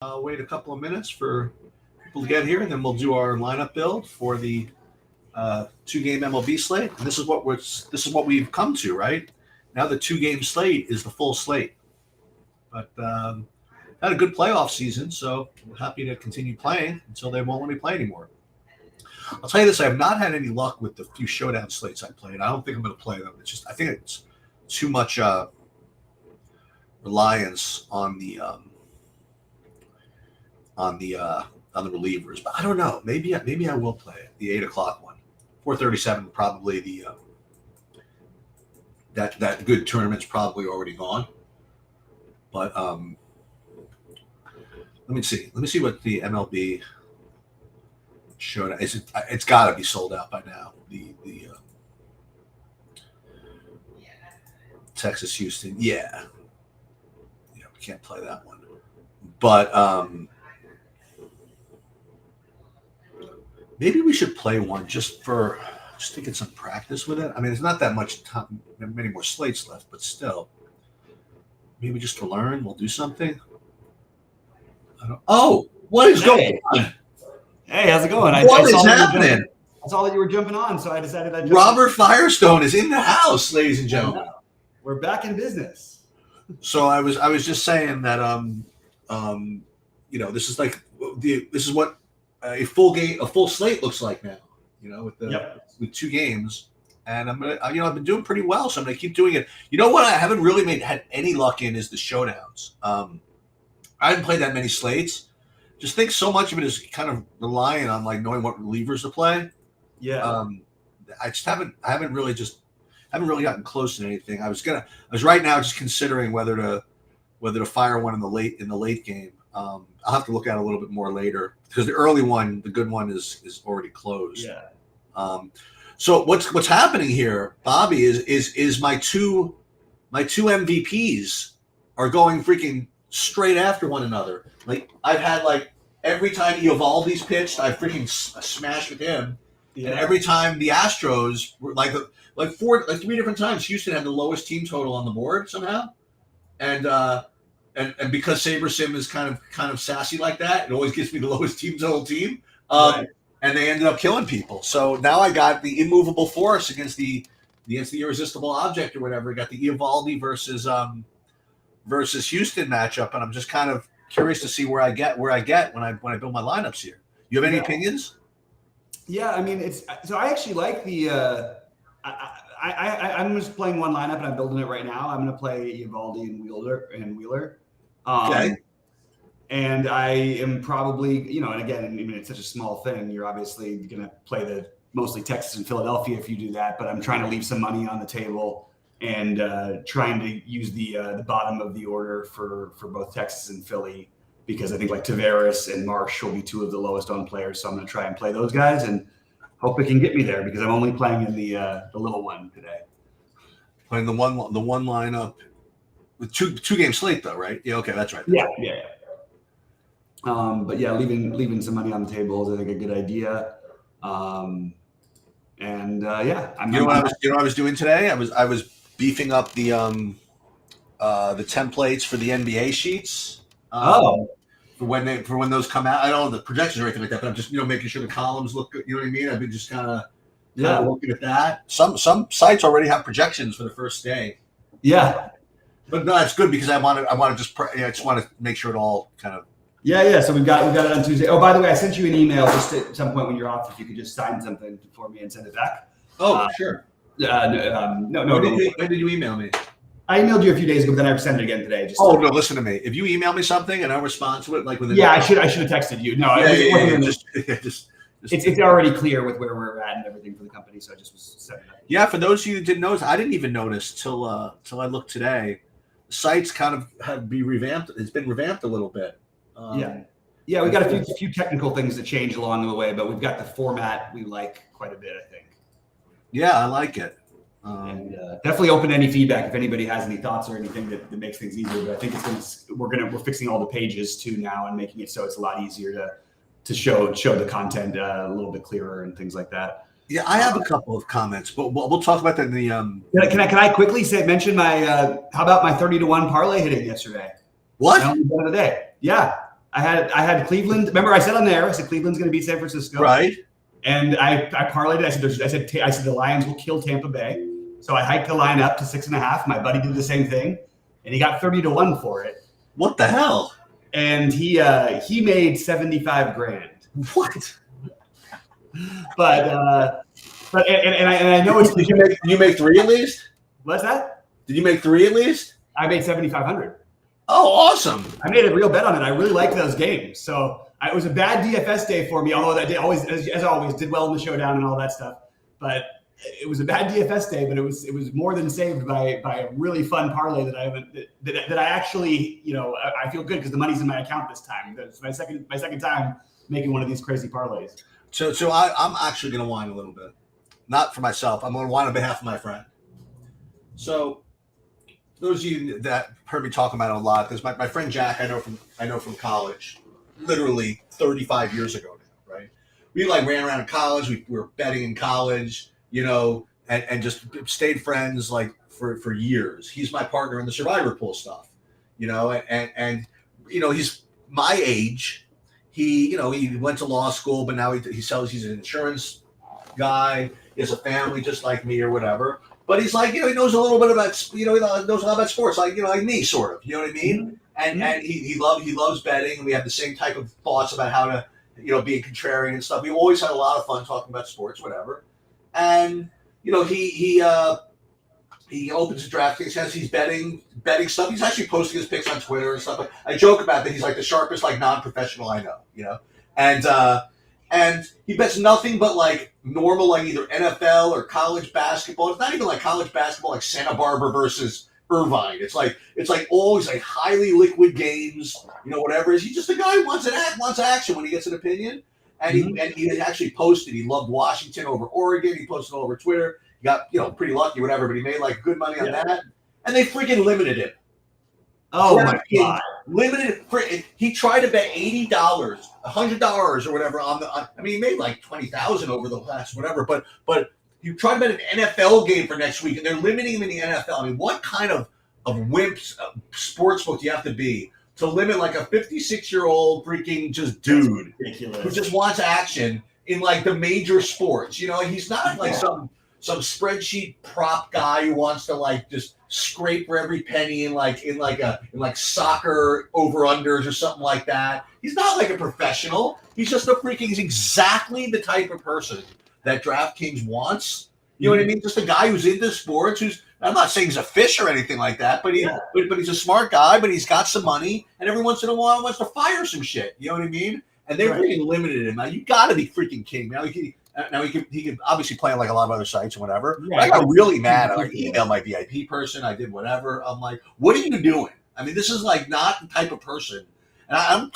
Wait a couple of minutes for people to get here, and then we'll do our lineup build for the two-game MLB slate. And this is what we've come to, right? Now the two-game slate is the full slate. But had a good playoff season, so we're happy to continue playing until they won't let me play anymore. I'll tell you this: I have not had any luck with the few showdown slates I played. I don't think I'm going to play them. I think it's too much reliance on the relievers, but I don't know. Maybe I will play it. The 8 o'clock one, 4:37. Probably the that good tournament's probably already gone. But let me see. Let me see what the MLB showed. It's got to be sold out by now. The Texas Houston. Yeah, we can't play that one. But maybe we should play one just to get some practice with it. I mean, there's not that much time, many more slates left, but still, maybe just to learn, we'll do something. What is going on? Hey, how's it going? What is happening? I saw that you were jumping on, so I decided I'd Robert Firestone is in the house, ladies and gentlemen. We're back in business. So I was just saying that this is what a full slate looks like now. With two games, and I've been doing pretty well, so I'm gonna keep doing it. You know what I haven't really had any luck in is the showdowns. I haven't played that many slates. Just think so much of it is kind of relying on like knowing what relievers to play. Yeah. I haven't really gotten close to anything. I was right now just considering whether to fire one in the late game. I'll have to look at it a little bit more later because the early one, the good one, is already closed. Yeah. So what's happening here, Bobby, is my two MVPs are going freaking straight after one another. Like I've had every time Eovaldi's pitched, I freaking smashed with him, and every time the Astros were three different times, Houston had the lowest team total on the board somehow, and because SaberSim is kind of sassy like that, it always gives me the lowest team total team. Right. And they ended up killing people. So now I got the immovable force against the irresistible object or whatever. I got the Eovaldi versus Houston matchup, and I'm just kind of curious to see where I get when I build my lineups here. You have any opinions? Yeah, I mean I actually like the I'm just playing one lineup and I'm building it right now. I'm going to play Eovaldi and Wheeler. Okay. And I am probably, and again, I mean, it's such a small thing. You're obviously going to play the mostly Texas and Philadelphia if you do that. But I'm trying to leave some money on the table and trying to use the bottom of the order for both Texas and Philly because I think Taveras and Marsh will be two of the lowest owned players. So I'm going to try and play those guys and hope it can get me there because I'm only playing in the little one today. Playing the one lineup with two game slate though, right? Yeah. Okay, that's right. Yeah. But yeah, leaving some money on the table is I think a good idea. I'm you know what I was doing today? I was beefing up the templates for the NBA sheets. For when those come out. I don't know the projections or anything like that, but I'm just making sure the columns look good. You know what I mean? I've been just kind of looking at that. Some sites already have projections for the first day. Yeah, but no, it's good because I just want to make sure it all kind of. Yeah. So we've got it on Tuesday. Oh, by the way, I sent you an email just at some point when you're off. If you could just sign something for me and send it back. Oh, sure. No. When did you email me? I emailed you a few days ago, but then I sent it again today. No, listen to me. If you email me something and I respond to it, within I should have texted you. No, it's already clear with where we're at and everything for the company, so I just was setting it up. Yeah, for those of you who didn't notice, I didn't even notice till I looked today. The site's kind of had to be revamped. It's been revamped a little bit. Yeah, we got a few technical things that change along the way, but we've got the format we like quite a bit, I think. Yeah, I like it. And definitely open to any feedback if anybody has any thoughts or anything that makes things easier. But I think we're fixing all the pages too now and making it so it's a lot easier to show the content a little bit clearer and things like that. Yeah, I have a couple of comments, but we'll talk about that in the. Can I quickly mention my how about my 30-1 parlay hitting yesterday? What? I only done it today. Yeah. I had Cleveland. Remember, I said on there, I said Cleveland's going to beat San Francisco. Right. And I parlayed it. I said the Lions will kill Tampa Bay. So I hiked the line up to 6.5. My buddy did the same thing, and he got 30-1 for it. What the hell? And he made $75,000. What? But I know it's. Did you make 3 at least? What's that? Did you make 3 at least? I made $7,500. Oh, awesome! I made a real bet on it. I really liked those games. So it was a bad DFS day for me, although I did always, as always, did well in the showdown and all that stuff. But it was a bad DFS day, but it was more than saved by a really fun parlay that I actually, I feel good because the money's in my account this time. It's my second time making one of these crazy parlays. So I'm actually going to whine a little bit, not for myself. I'm going to whine on behalf of my friend. So those of you that heard me talk about it a lot, because my friend Jack, I know from college, literally 35 years ago now, right? We ran around in college. We were betting in college, and just stayed friends for years. He's my partner in the Survivor Pool stuff, and he's my age. He went to law school, but now he's an insurance guy. He has a family just like me or whatever. But he's he knows a little bit about, he knows a lot about sports, like me, sort of. You know what I mean? Mm-hmm. And he loves betting, and we have the same type of thoughts about how to, being contrarian and stuff. We always had a lot of fun talking about sports, whatever. And he opens a DraftKings account. He's betting stuff. He's actually posting his picks on Twitter and stuff. I joke about that. He's the sharpest non-professional I know. And he bets nothing but normal, either NFL or college basketball. It's not even college basketball, like Santa Barbara versus Irvine. It's always highly liquid games, whatever it is. He's just a guy who wants action when he gets an opinion. And he actually posted, he loved Washington over Oregon. He posted all over Twitter. He got, pretty lucky, whatever, but he made good money on that. And they freaking limited him. Oh my God. Limited. He tried to bet $80, $100 or whatever he made $20,000 over the last whatever, but you try to bet an NFL game for next week and they're limiting him in the NFL. What kind of wimps sportsbook do you have to be to limit a 56-year-old freaking just dude who just wants action in the major sports? He's not some spreadsheet prop guy who wants to just scrape for every penny in soccer over unders or something like that. He's not a professional. He's just he's exactly the type of person that DraftKings wants. You know what I mean? Just a guy who's into sports, I'm not saying he's a fish or anything like that, but he's a smart guy, but he's got some money, and every once in a while wants to fire some shit. You know what I mean? And they're freaking limited him. Now you got to be freaking kidding me. Now he can obviously play on a lot of other sites and whatever. Yeah, I got really mad. I emailed my VIP person. I did whatever. I'm like, what are you doing? This is not the type of person. And I'm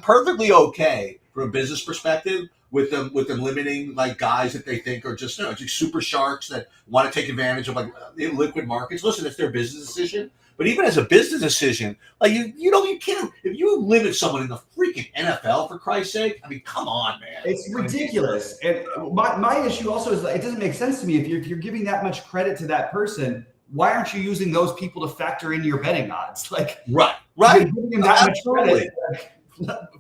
perfectly okay from a business perspective with them limiting guys that they think are just just super sharks that want to take advantage of liquid markets. Listen, it's their business decision. But even as a business decision, you can't, if you limit someone in the freaking NFL, for Christ's sake, come on, man. It's ridiculous. And my issue also is it doesn't make sense to me. If you're giving that much credit to that person, why aren't you using those people to factor in your betting odds? Right. You're giving them that much credit.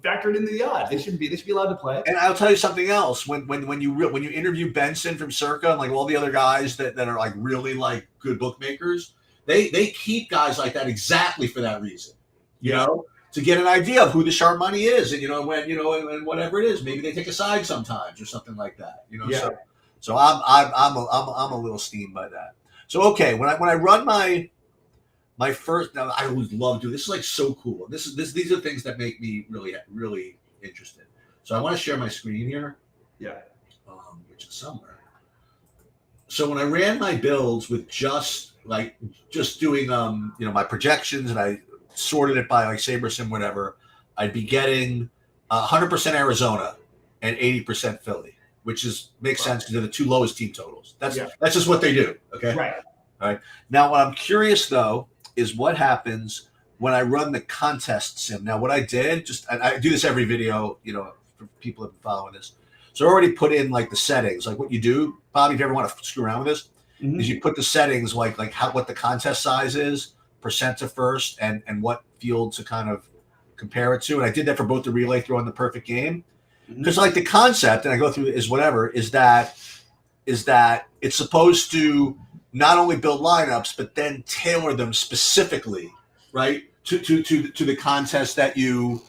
Factor it into the odds. They should be allowed to play. And I'll tell you something else. When you interview Benson from Circa and all the other guys that are really good bookmakers, they keep guys like that exactly for that reason. To get an idea of who the sharp money is, and and whatever it is, maybe they take a side sometimes or something like that. So I'm a little steamed by that. So okay, when I run my first, now I always love doing this. Is so cool. These are things that make me really interested. So I want to share my screen here. Yeah. Which is somewhere. So when I ran my builds with just doing my projections, and I sorted it by SaberSim, whatever, I'd be getting 100% Arizona and 80% Philly, which makes sense because they're the two lowest team totals. That's just what they do. Okay. Right. All right. Now, what I'm curious though is what happens when I run the contest sim. Now, what I did, I do this every video, for people who have been following this. So I already put in the settings, what you do, Bobby, if you ever want to screw around with this, is you put the settings what the contest size is, percent to first, and what field to kind of compare it to, and I did that for both the relay throw and the perfect game, Mhm. because like the concept, and I go through is whatever is that it's supposed to not only build lineups but then tailor them specifically, right, to the contest that you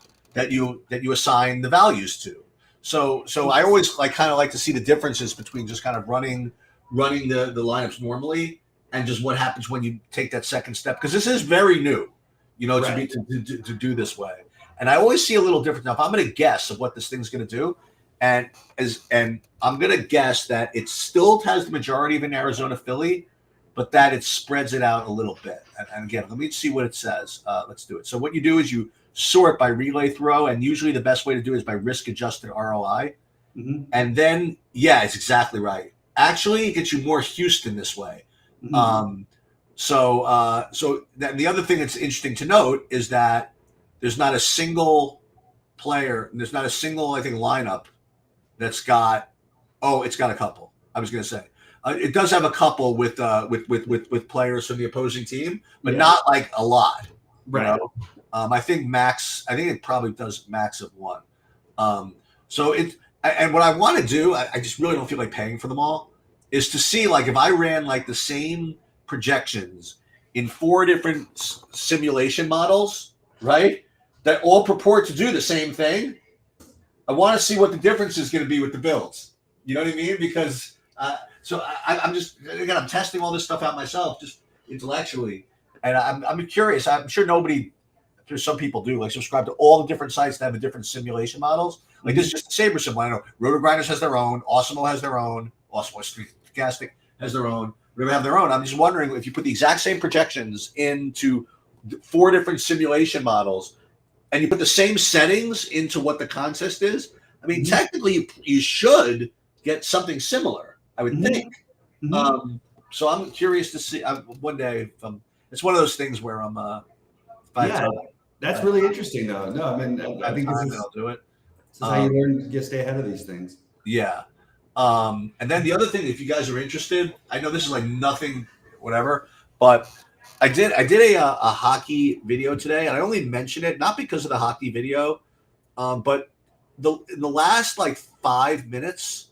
assign the values to. So I always kind of like to see the differences between just kind of running the lineups normally and just what happens when you take that second step, because this is very new, Right. to do this way. And I always see a little difference. Now, if I'm going to guess of what this thing's going to do, and I'm going to guess that it still has the majority of an Arizona Philly, but that it spreads it out a little bit. And again, let me see what it says. Let's do it. So what you do is you sort by relay throw, and usually the best way to do it is by risk adjusted ROI. Mm-hmm. And then, yeah, it's exactly right. Actually, it gets you more Houston this way. Mm-hmm. So the other thing that's interesting to note is that there's not a single player, there's not a single, I think, lineup that's got. Oh, it's got a couple. I was going to say it does have a couple with players from the opposing team, but Yeah. not like a lot. Right. I think max. I think it probably does max of one. So it. And what I want to do, I just really don't feel like paying for them all, is to see like if I ran like the same projections in 4 different simulation models, right? That all purport to do the same thing. I want to see what the difference is going to be with the builds. You know what I mean? Because I'm just, again, I'm testing all this stuff out myself, just intellectually, and I'm curious. I'm sure there's some people do like subscribe to all the different sites that have the different simulation models. Like this is just a Saber symbol. I know Roto Grinders has their own, Awesemo has their own, Awesemo Stochastic has their own. They have their own. I'm just wondering if you put the exact same projections into 4 different simulation models, and you put the same settings into what the contest is. I mean, technically, you should get something similar, I would think. Mm-hmm. So I'm curious to see one day. It's one of those things where I'm. Yeah, that's really interesting, though. No, I mean, I think I'll do it. This is how you learn to stay ahead of these things. Yeah. And then the other thing, if you guys are interested, I know this is like nothing, whatever, but I did a hockey video today, and I only mention it not because of the hockey video, but in the last like 5 minutes,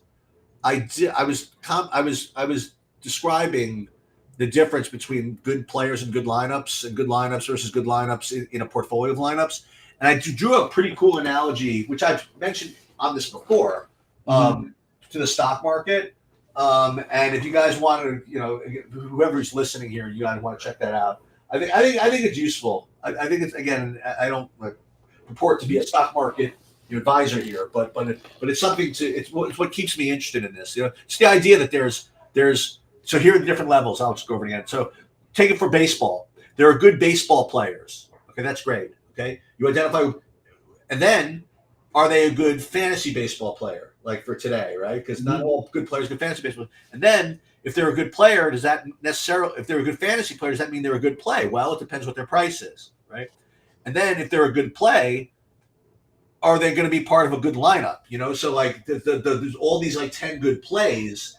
I was describing the difference between good players and good lineups versus good lineups in a portfolio of lineups, and I drew a pretty cool analogy, which I've mentioned on this before, to the stock market. And if you guys want to, whoever's listening here, you guys want to check that out. I think it's useful. I think it's, again, I don't purport to be a stock market advisor here, but it's something it's what keeps me interested in this. It's the idea that there's so here are the different levels. I'll just go over it again. So take it for baseball. There are good baseball players. Okay, that's great. Okay, you identify, and then are they a good fantasy baseball player, like for today, right? Because not all good players are good fantasy baseball. And then if they're a good player, does that necessarily, if they're a good fantasy player, does that mean they're a good play? Well, it depends what their price is, right? And then if they're a good play, are they going to be part of a good lineup? So like there's all these like 10 good plays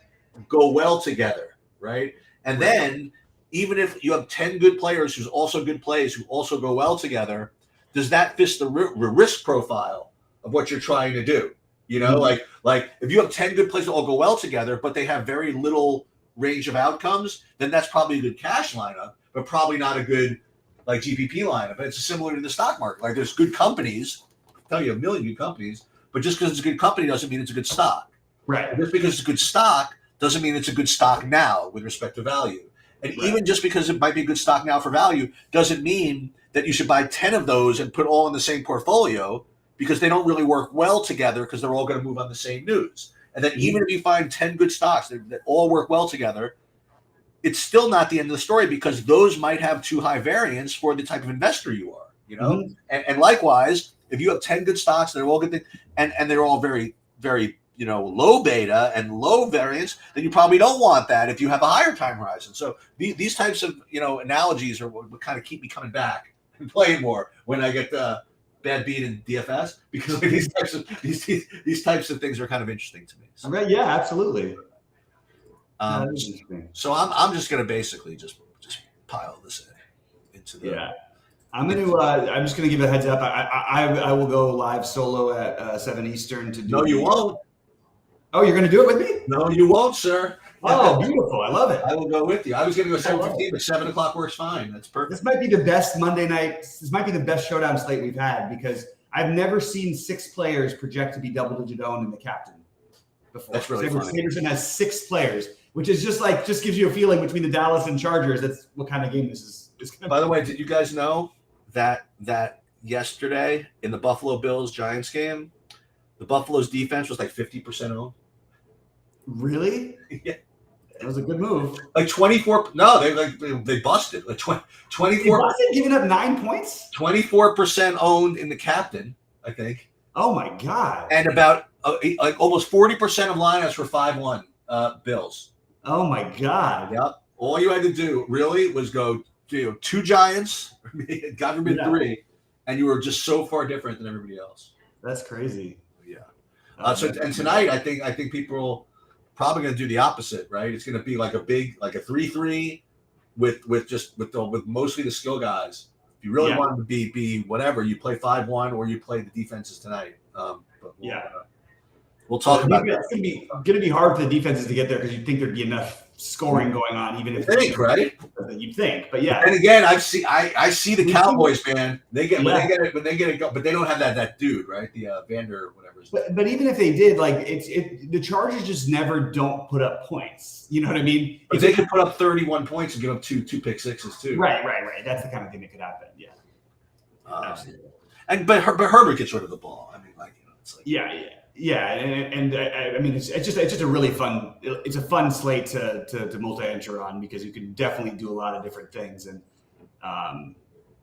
go well together, right? And then even if you have 10 good players who's also good plays who also go well together, does that fit the risk profile of what you're trying to do? Like if you have 10 good plays that all go well together, but they have very little range of outcomes, then that's probably a good cash lineup, but probably not a good like GPP lineup. It's similar to the stock market. Like there's good companies, I'll tell you a million good companies, but just because it's a good company doesn't mean it's a good stock. Right. Just because it's a good stock doesn't mean it's a good stock now with respect to value. And even just because it might be a good stock now for value doesn't mean that you should buy 10 of those and put all in the same portfolio, because they don't really work well together because they're all going to move on the same news. And then even if you find 10 good stocks that all work well together, it's still not the end of the story, because those might have too high variance for the type of investor you are, And likewise, if you have 10 good stocks that are all good and they're all very, very, low beta and low variance, then you probably don't want that if you have a higher time horizon. So these types of, analogies are what kind of keep me coming back and playing more when I get bad beat in DFS, because like these types of things are kind of interesting to me. So. Yeah, absolutely. So I'm just going to basically just pile this into the. Yeah. I'm just gonna give a heads up. I will go live solo at 7 Eastern to do. No, you won't. Oh, you're gonna do it with me? No, you won't, sir. Oh, beautiful! I love it. I will go with you. I was going to go 7:15, but 7 o'clock works fine. That's perfect. This might be the best Monday night. This might be the best showdown slate we've had because I've never seen 6 players project to be double-digit owned in the captain before. That's really funny. Sanderson has 6 players, which is just gives you a feeling between the Dallas and Chargers. That's what kind of game this is. By the way, did you guys know that yesterday in the Buffalo Bills Giants game, the Buffalo's defense was like 50% owned? Really? Yeah. It was a good move. Like 24. No, they busted. Like 24. Wasn't giving up 9 points. 24% owned in the captain, I think. Oh my god! And about like almost 40% of lineups were 5-1 Bills. Oh my god! Yep. All you had to do really was go 2 Giants, God forbid 3, and you were just so far different than everybody else. That's crazy. Yeah. And tonight, I think people probably going to do the opposite, right? It's going to be like a 3-3 with mostly the skill guys. If you really want to be whatever, you play 5-1 or you play the defenses tonight. We'll talk about that. It's going to be hard for the defenses to get there because you'd think there'd be enough scoring going on, even if right? You'd think, but yeah. And again, I see the Cowboys, man. When they get it, but they don't have that dude, right? The Vander, whatever. But even if they did, like the Chargers just never don't put up points. You know what I mean? But they could put up 31 points and give up two pick sixes too. Right. That's the kind of thing that could happen. Yeah. Absolutely. But Herbert gets rid of the ball. I mean, it's like and I mean it's just a really fun. It's a fun slate to multi-enter on because you can definitely do a lot of different things and.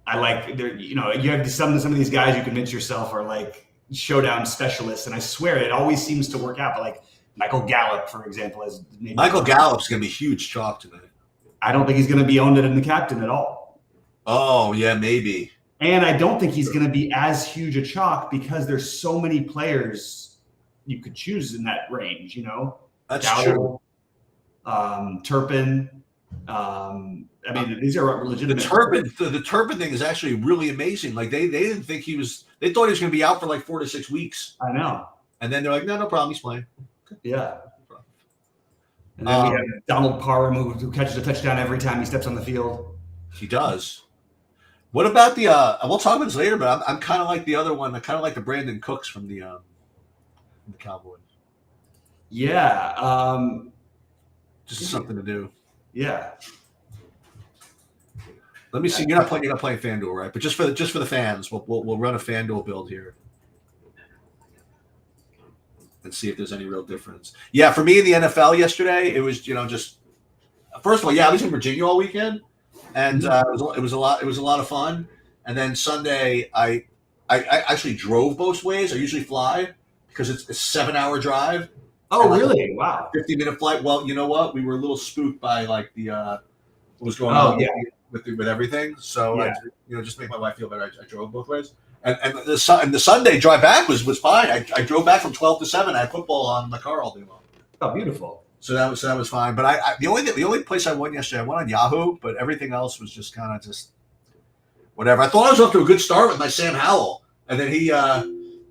I like there. You have some of these guys you convince yourself are like showdown specialists, and I swear it always seems to work out. But like Michael Gallup, for example, Michael Gallup's going to be huge chalk tonight. I don't think he's going to be owned in the captain at all. Oh yeah, maybe. And I don't think he's going to be as huge a chalk because there's so many players you could choose in that range. That's Gallup, true. Turpin. I mean, these are legitimate. The Turpin thing is actually really amazing. Like they didn't think he was. They thought he was going to be out for like 4 to 6 weeks. I know. And then they're like, no problem, he's playing. Yeah. And then we have Donald Parham who catches a touchdown every time he steps on the field. He does. What about the? We'll talk about this later, but I'm kind of like the other one. I kind of like the Brandon Cooks from the Cowboys. Yeah. Just something to do. Yeah. Let me see. You're not playing FanDuel, right? But just for the fans, we'll run a FanDuel build here and see if there's any real difference. Yeah, for me in the NFL yesterday, it was just first of all, I was in Virginia all weekend, and it was a lot of fun. And then Sunday, I actually drove both ways. I usually fly because it's a 7-hour drive. Oh, really? Wow. 50-minute flight. Well, you know what? We were a little spooked by like the what was going on with everything. So I just make my wife feel better. I drove both ways, and the Sunday drive back was fine. I drove back from 12 to 7. I had football on my car all day long. Oh, beautiful. So that was fine. But the only place I won yesterday, I won on Yahoo, but everything else was just kind of just whatever. I thought I was off to a good start with my Sam Howell, and then he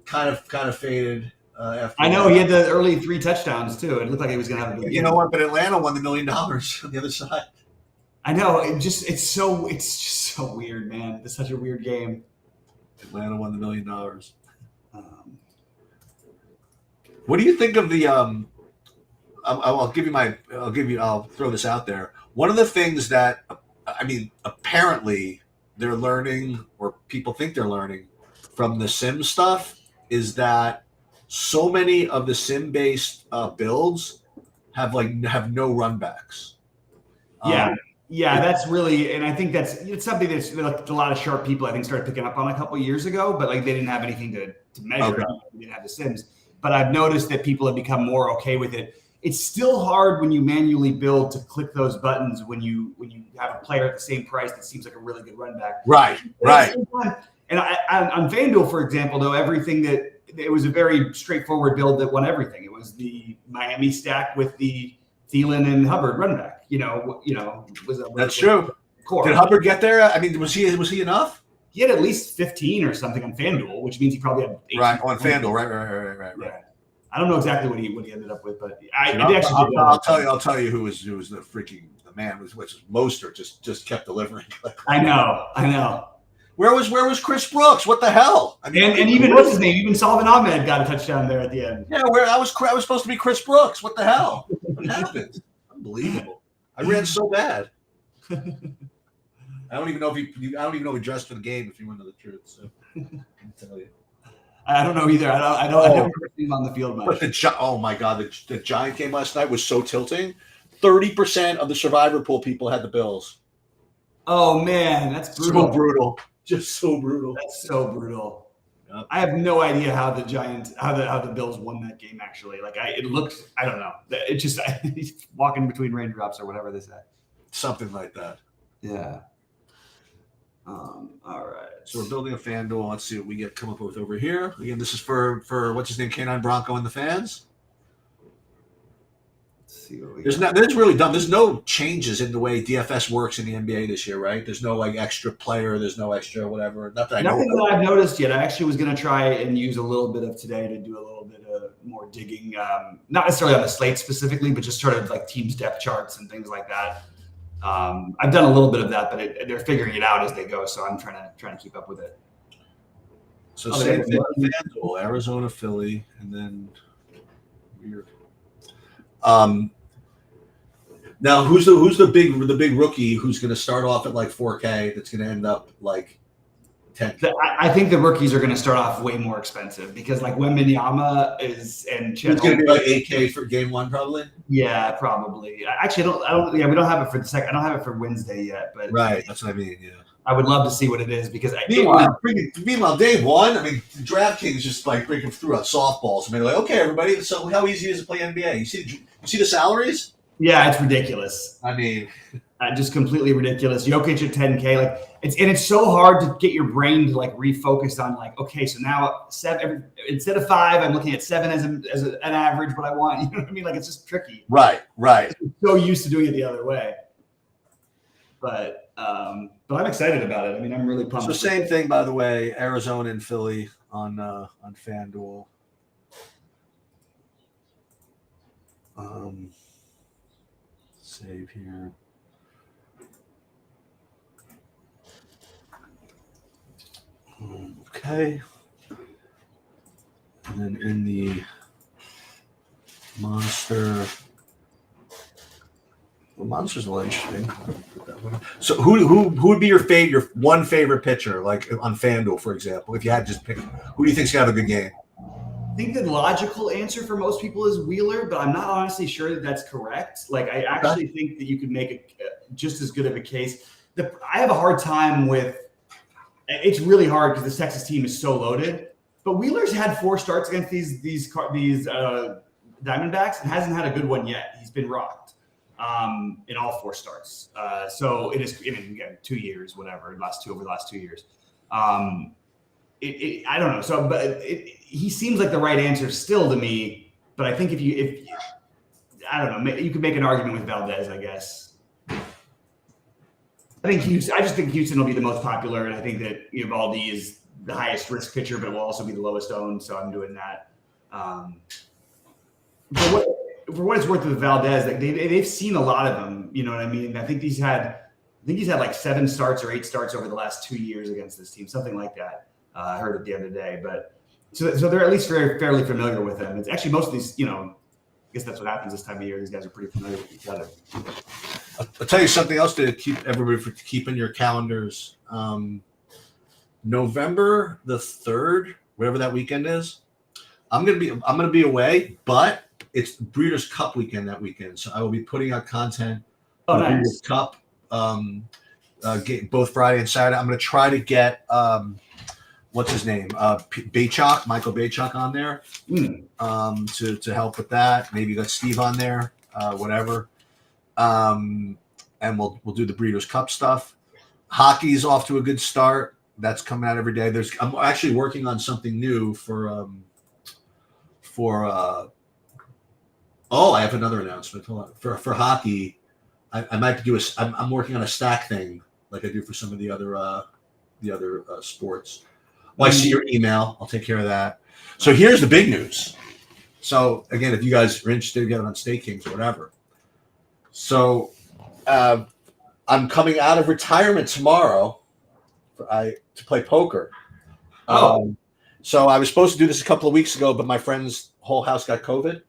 kind of faded. After I know he had the early 3 touchdowns too. It looked like he was going to have a good game. You know what? But Atlanta won the $1 million on the other side. I know. It's just so weird, man. It's such a weird game. Atlanta won the $1 million. What do you think of the? I'll throw this out there. One of the things that apparently they're learning, or people think they're learning from the sim stuff, is that so many of the sim-based builds have no runbacks. Yeah, that's really, and I think it's something that's like a lot of sharp people I think started picking up on a couple of years ago, but like they didn't have anything to measure. Okay. They didn't have the sims, but I've noticed that people have become more okay with it. It's still hard when you manually build to click those buttons when you have a player at the same price that seems like a really good run back. Right. And on FanDuel, for example, though, it was a very straightforward build that won everything. It was the Miami stack with the Thielen and Hubbard run back. That's true. Core. Did Hubbard get there? I mean, was he enough? he had at least 15 or something on FanDuel, which means he probably had 18. Right on FanDuel. Right. Yeah. I don't know exactly what he ended up with, but I'll tell you who was the freaking the man which was Mostert just kept delivering. I know. Where was Chris Brooks? What the hell? I mean, and even what's his name? Even Salvin Ahmed got a touchdown there at the end. Yeah, where I was supposed to be Chris Brooks. What the hell? What happened? Unbelievable. I ran so bad. I don't even know if he dressed for the game. If you want to know the truth, so I can tell you. I don't know either. I never seen him on the field much. But oh my god, the Giant game last night was so tilting. 30% of the Survivor Pool people had the Bills. Oh man, that's brutal. So brutal. Just so brutal. That's so brutal. Yep. I have no idea how the Bills won that game. Actually, it looked. I don't know. It just he's walking between raindrops or whatever they say. Something like that. Yeah. All right. So we're building a FanDuel. Let's see what we come up with over here. Again, this is for what's his name, Canine Bronco and the fans. Let's see what we There's really dumb. There's no changes in the way DFS works in the NBA this year, right? There's no extra player. There's no extra whatever. Nothing that I've noticed yet. I actually was going to try and use a little bit of today to do a little bit of more digging, not necessarily on the slate specifically, but just sort of like teams' depth charts and things like that. I've done a little bit of that, but they're figuring it out as they go. So I'm trying to keep up with it. So same thing with FanDuel, Arizona, Philly, and then weird. Now who's the big rookie who's going to start off at like 4K that's going to end up like 10? I think the rookies are going to start off way more expensive because like Wembanyama is and Chet, it's going to be like 8K for game one probably. Yeah, probably. Actually, I don't. Yeah, we don't have it for the second. I don't have it for Wednesday yet, but right, that's what I mean. Yeah, I would love to see what it is because meanwhile, day one, I mean, DraftKings just like breaking through on softballs. I mean, like, okay, everybody, so how easy is it to play NBA? You see the salaries? Yeah, it's ridiculous. I mean, just completely ridiculous. Jokic at 10K, like it's so hard to get your brain to like refocus on like, okay, so now instead of 5, I'm looking at 7 as an average. What I want, you know what I mean? Like it's just tricky. Right. I'm so used to doing it the other way, but I'm excited about it. I mean, I'm really pumped. So same thing, by the way, Arizona and Philly on FanDuel. Save here. Okay. And then in the Monster. Well, Monster's a little interesting. So who would be your one favorite pitcher, like on FanDuel, for example, if you had to just pick? Who do you think's gonna have a good game? I think the logical answer for most people is Wheeler, but I'm not honestly sure that that's correct. Like, I actually think that you could make just as good of a case. I have a hard time with – it's really hard because this Texas team is so loaded. But Wheeler's had 4 starts against these Diamondbacks and hasn't had a good one yet. He's been rocked in all 4 starts. So it is – I mean, again, 2 years, whatever, over the last 2 years. I don't know. So, but he seems like the right answer still to me. But I think if I don't know, you could make an argument with Valdez, I guess. I just think Houston will be the most popular, and I think that Eovaldi is the highest risk pitcher, but will also be the lowest owned. So I'm doing that. For what it's worth with Valdez, like they've seen a lot of them. You know what I mean? I think he's had like 7 starts or 8 starts over the last 2 years against this team, something like that. I heard it the other day, but so they're at least fairly familiar with him. It's actually most of these, I guess that's what happens this time of year. These guys are pretty familiar with each other. I'll tell you something else to keep everybody to keep in your calendars. November the 3rd, whatever that weekend is, I'm gonna be away, but it's Breeders' Cup weekend that weekend, so I will be putting out content. Oh, nice. Breeders' Cup, both Friday and Saturday. I'm gonna try to get what's his name? Michael Baychuk on there to help with that. Maybe got Steve on there, whatever. And we'll do the Breeders' Cup stuff. Hockey's off to a good start. That's coming out every day. I'm actually working on something new for I have another announcement. Hold on. For hockey, I might do I'm working on a stack thing like I do for some of the other sports. Well, I see your email. I'll take care of that. So here's the big news. So again, if you guys are interested in getting on Stake Kings or whatever, so I'm coming out of retirement tomorrow. To play poker. So I was supposed to do this a couple of weeks ago, but my friend's whole house got COVID.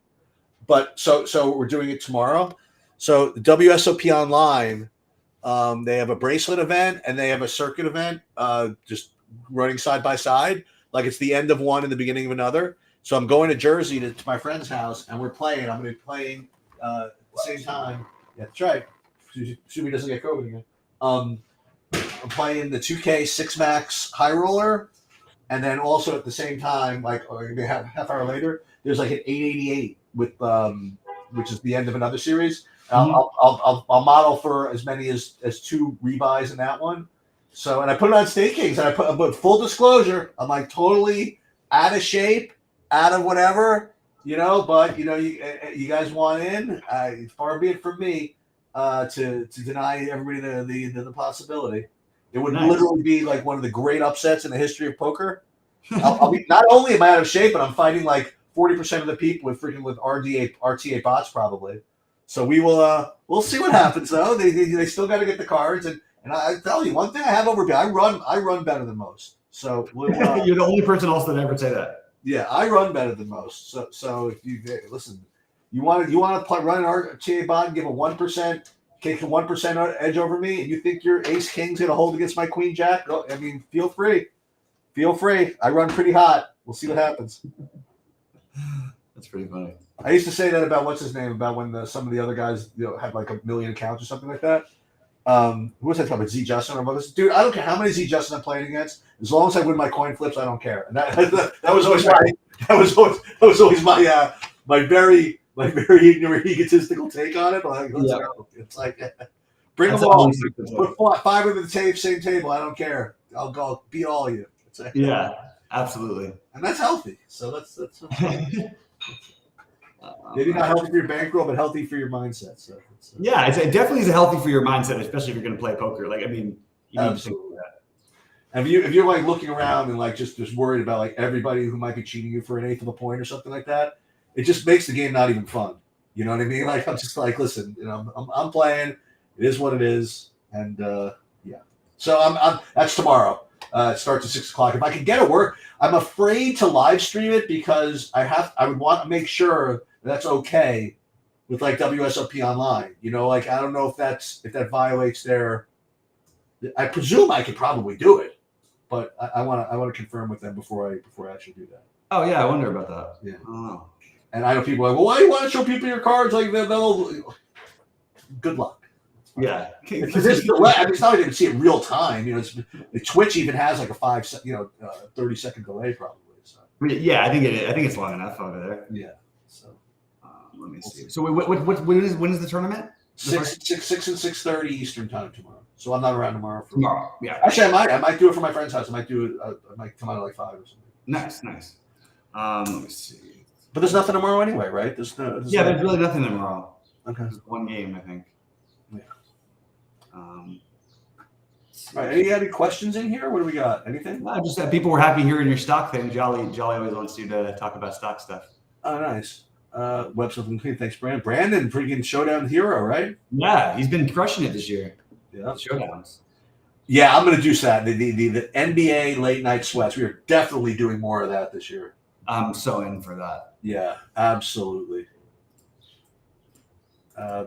But so we're doing it tomorrow. So the WSOP Online, they have a bracelet event and they have a circuit event, just running side by side, like it's the end of one and the beginning of another. So I'm going to Jersey to my friend's house, and we're playing. I'm going to be playing at the same time. Yeah, that's right. Assuming he doesn't get COVID again. I'm playing the 2K 6 Max High Roller, and then also at the same time, like maybe half hour later, there's like an 888 with which is the end of another series. I'll model for as many as 2 rebuys in that one. So, and I put it on Stake Kings, and but full disclosure, I'm like totally out of shape, out of whatever, but you guys want in, far be it from me to deny everybody the possibility. It would literally be like one of the great upsets in the history of poker. I'll be, not only am I out of shape, but I'm fighting like 40% of the people with RTA bots probably. So we'll see what happens though. They still got to get the cards, and I tell you one thing I have over I run better than most. So you're the only person else that ever say that. Yeah, I run better than most. So if you listen, you want to run an RTA bot and give a 1%. Take a 1% edge over me, and you think your ace king's going to hold against my queen jack? I mean, feel free. I run pretty hot. We'll see what happens. That's pretty funny. I used to say that about what's his name, about when some of the other guys had like 1 million accounts or something like that. Who was I talking about? Z Justin or others? Dude, I don't care how many Z Justin I'm playing against. As long as I win my coin flips, I don't care. And that was always my very ignorant, egotistical take on it. But like, let's go. It's like, bring them all. Put 5 of the same table. I don't care. I'll go beat all of you. Yeah, absolutely. And that's healthy. So that's maybe not healthy for your bankroll, but healthy for your mindset. So yeah, it definitely is healthy for your mindset, especially if you're going to play poker. Like, I mean, you need to think about that. And if you're like looking around and like just worried about like everybody who might be cheating you for an eighth of a point or something like that, it just makes the game not even fun. You know what I mean? Like, I'm just like, listen, I'm playing. It is what it is, and yeah. So I'm that's tomorrow. It starts at 6:00. If I can get it work, I'm afraid to live stream it because I would want to make sure that's okay with like WSOP Online. Like I don't know if that violates their. I presume I could probably do it, but I want to confirm with them before I actually do that. Oh yeah, I wonder about that. Yeah. Oh. And I know people are like, well, why do you want to show people your cards? Like they'll. Good luck. Yeah, because it's not like they can see it real time. Twitch even has like a 30-second delay probably. So. Yeah, I think it's long enough over there. Yeah. So let me see. So when is the tournament? 6 and 6:30 Eastern time tomorrow. So I'm not around tomorrow. Tomorrow, yeah. Actually, I might do it for my friend's house. I might come out at like 5 or something. Nice. Let me see. But there's nothing tomorrow anyway, right? There's really nothing tomorrow. Okay. There's one game, I think. Yeah. All right. Any questions in here? What do we got? Anything? No, just that people were happy hearing your stock thing. Jolly always wants you to talk about stock stuff. Oh, nice. Website complete. Thanks, Brandon. Brandon, freaking Showdown hero, right? Yeah, he's been crushing it this year. Yeah. Showdowns. Yeah, I'm going to do that. The NBA late night sweats. We are definitely doing more of that this year. I'm so in for that. Yeah, absolutely. I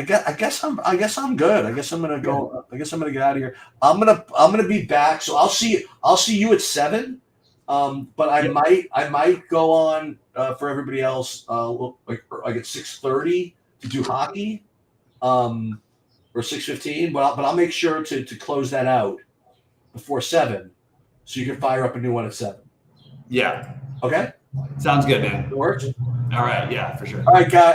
guess I'm good. I guess I'm gonna go. I guess I'm gonna get out of here. I'm gonna be back. So I'll see you at 7. But I might go on for everybody else. Like at 6:30 to do hockey, or 6:15. But I'll make sure to close that out before 7, so you can fire up a new one at 7. Yeah. Okay. Sounds good, man. It works. All right. Yeah, for sure. All right, guy.